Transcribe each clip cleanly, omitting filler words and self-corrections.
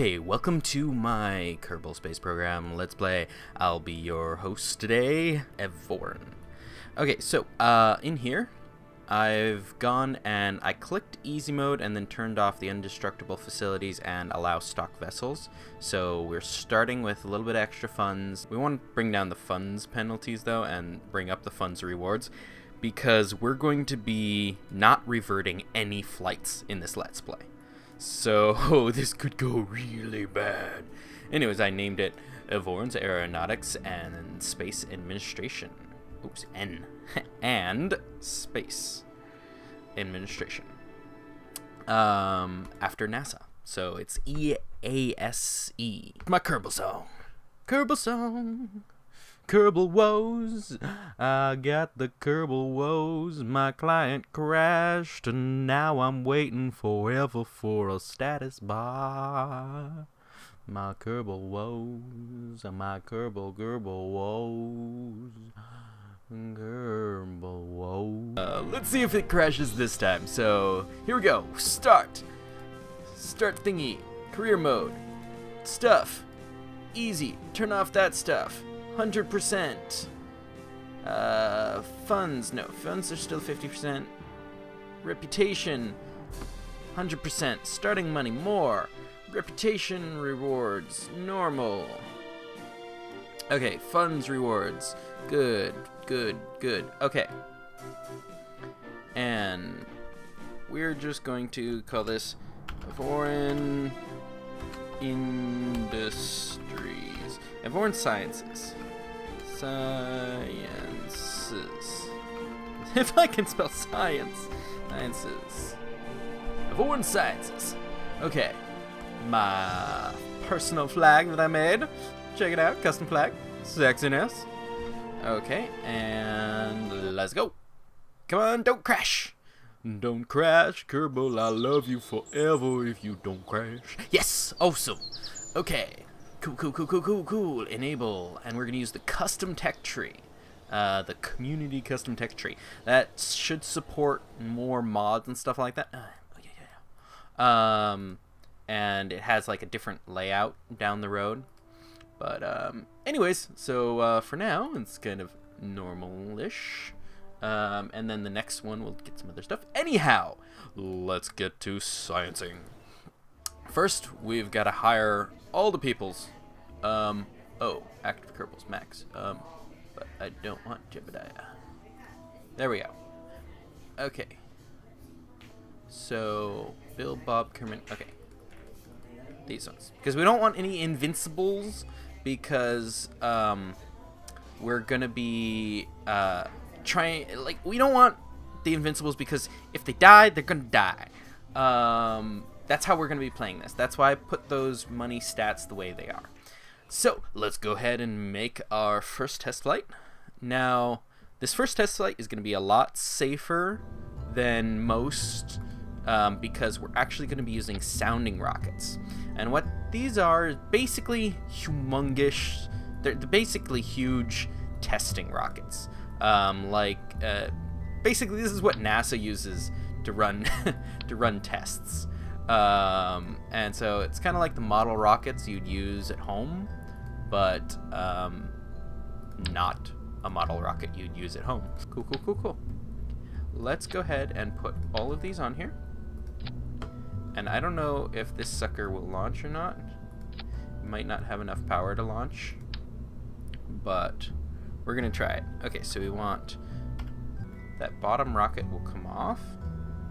Okay, welcome to my Kerbal Space Program Let's Play. I'll be your host today, Eforen. Okay, so in here, I've gone and I clicked easy mode and then turned off the indestructible facilities and allow stock vessels. So we're starting with a little bit of extra funds. We want to bring down the funds penalties though and bring up the funds rewards, because we're going to be not reverting any flights in this Let's Play. So this could go really bad. Anyways, I named it Eforen's Aeronautics and Space Administration. Oops, N. And Space Administration. After NASA. So it's EASE. My Kerbal song. Kerbal song. Kerbal woes, I got the Kerbal woes. My client crashed and now I'm waiting forever for a status bar. My Kerbal woes, my Kerbal woes. Kerbal woes. Let's see if it crashes this time. So here we go. Start thingy. Career mode. Stuff. Easy. Turn off that stuff. 100%. Funds, no. Funds are still 50%. Reputation, 100%. Starting money, more. Reputation rewards, normal. Okay, funds rewards. Good. Okay. And we're just going to call this Foreign Industries. Eforen Sciences. If I can spell science. Sciences. Eforen Sciences. Okay. My personal flag that I made. Check it out. Custom flag. Sexiness. Okay. And let's go. Come on. Don't crash. Don't crash, Kerbal. I love you forever if you don't crash. Yes. Awesome. Okay. Cool. Enable. And we're going to use the custom tech tree. The community custom tech tree. That should support more mods and stuff like that. And it has like a different layout down the road. But anyways, so for now, it's kind of normal-ish. And then the next one, we'll get some other stuff. Anyhow, let's get to sciencing. First, we've got to hire all the peoples. Active Kerbals max. But I don't want Jebediah. There we go. Okay. So, Bill, Bob, Kermit. Okay. These ones. Because we don't want any invincibles, because, we're gonna be, we don't want the invincibles, because if they die, they're gonna die. That's how we're going to be playing this. That's why I put those money stats the way they are. So, let's go ahead and make our first test flight. Now, this first test flight is going to be a lot safer than most, because we're actually going to be using sounding rockets. And what these are is basically humongous, they're basically huge testing rockets. Basically this is what NASA uses to run tests. And so it's kind of like the model rockets you'd use at home, but not a model rocket you'd use at home. Cool. Let's go ahead and put all of these on here. And I don't know if this sucker will launch or not. It might not have enough power to launch, but we're gonna try it. Okay, so we want that bottom rocket will come off.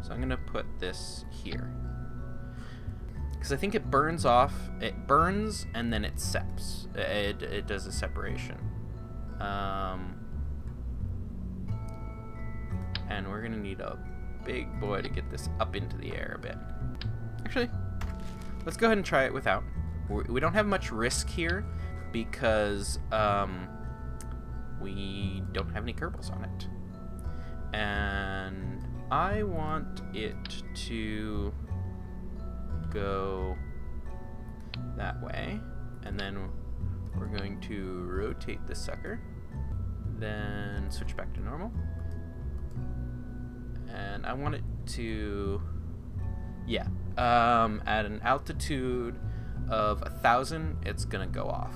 So I'm gonna put this here. Because I think it burns off, it burns and then it seps. It does a separation. And we're gonna need a big boy to get this up into the air a bit. Actually, let's go ahead and try it without. We don't have much risk here because we don't have any Kerbals on it. And I want it to go that way, and then we're going to rotate this sucker, then switch back to normal, and I want it to at an altitude of 1,000, it's gonna go off.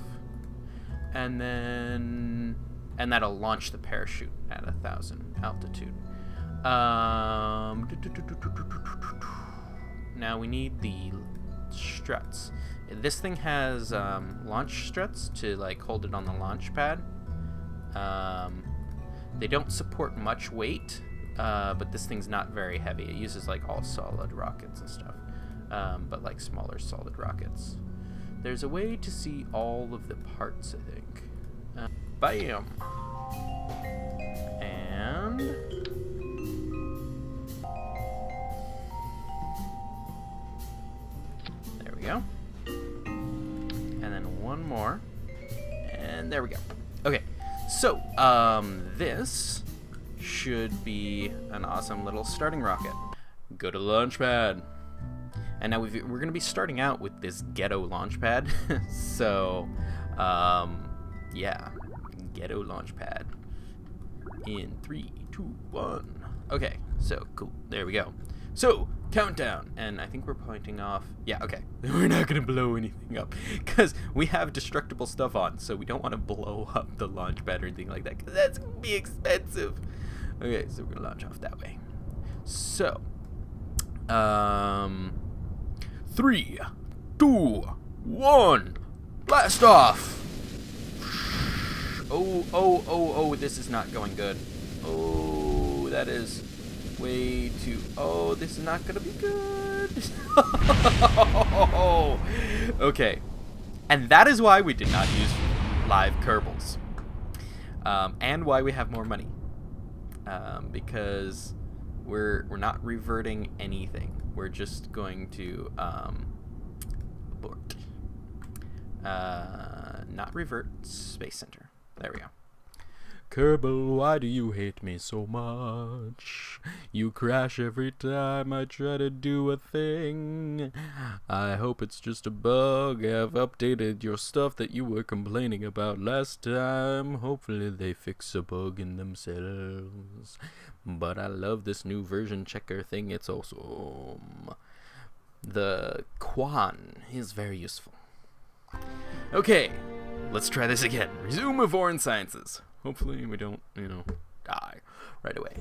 And that'll launch the parachute at 1,000 altitude. Now we need the struts. This thing has launch struts to like hold it on the launch pad. They don't support much weight, but this thing's not very heavy. It uses like all solid rockets and stuff, but like smaller solid rockets. There's a way to see all of the parts, I think. Bam! And there we go. And then one more. And there we go. Okay, so this should be an awesome little starting rocket. Go to the launch pad. And now we're going to be starting out with this ghetto launch pad. So, yeah, ghetto launch pad. In 3, 2, 1. Okay, so cool. There we go. So, countdown. And I think we're pointing off. Yeah, okay. We're not going to blow anything up because we have destructible stuff on. So we don't want to blow up the launch pad or anything like that because that's going to be expensive. Okay, so we're going to launch off that way. So, 3, 2, 1, blast off! Oh, this is not going good. Oh, that is way too... Oh, this is not gonna be good. Okay, and that is why we did not use live Kerbals. And why we have more money. Because we're not reverting anything. We're just going to abort. Not revert, Space Center. There we go. Kerbal, why do you hate me so much? You crash every time I try to do a thing. I hope it's just a bug. I've updated your stuff that you were complaining about last time. Hopefully they fix a bug in themselves. But I love this new version checker thing. It's awesome. The Quan is very useful. Okay, let's try this again. Resume Eforen Sciences. Hopefully we don't, die right away.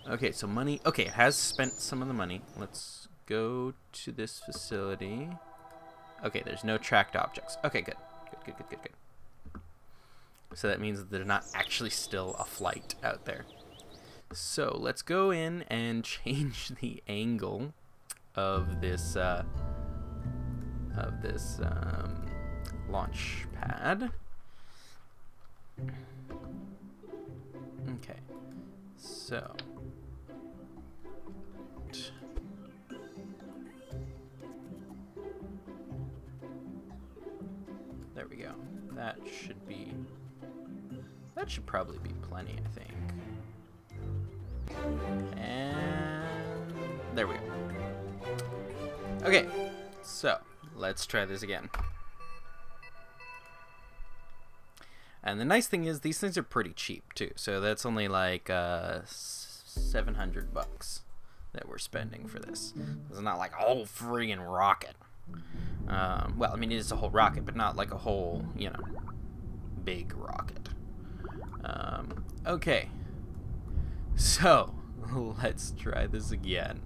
Okay, so money. Okay, it has spent some of the money. Let's go to this facility. Okay, there's no tracked objects. Okay, good. Good. So that means that there's not actually still a flight out there. So let's go in and change the angle of this launch pad. Okay, so there we go. That should probably be plenty, I think. And there we go. Okay, so let's try this again. And the nice thing is these things are pretty cheap too. So that's only like $700 that we're spending for this. It's not like a whole friggin' rocket. Well, I mean it is a whole rocket, but not like a whole, big rocket. Okay. So let's try this again.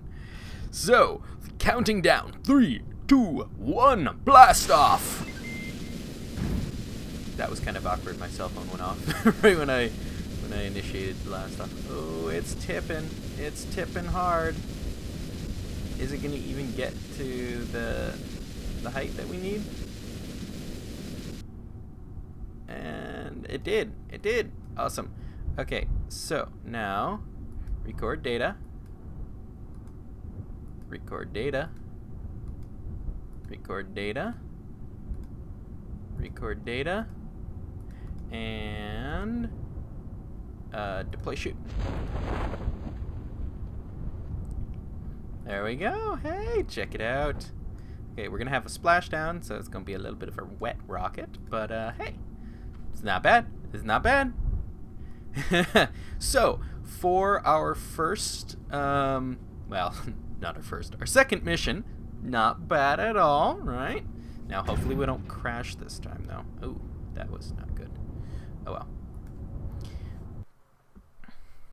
So counting down, 3, 2, 1, blast off! That was kind of awkward. My cell phone went off right when I initiated blast off. Oh, it's tipping. It's tipping hard. Is it gonna even get to the height that we need? And it did. It did. Awesome. Okay, so now record data. Record data. Record data. Record data. And deploy shoot. There we go. Hey, check it out. Okay, we're gonna have a splashdown, so it's gonna be a little bit of a wet rocket, but hey, it's not bad. It's not bad. So for our first, well, not our first, our second mission, Not bad at all, right? Now, hopefully we don't crash this time, though. Ooh, that was not good. Oh, well.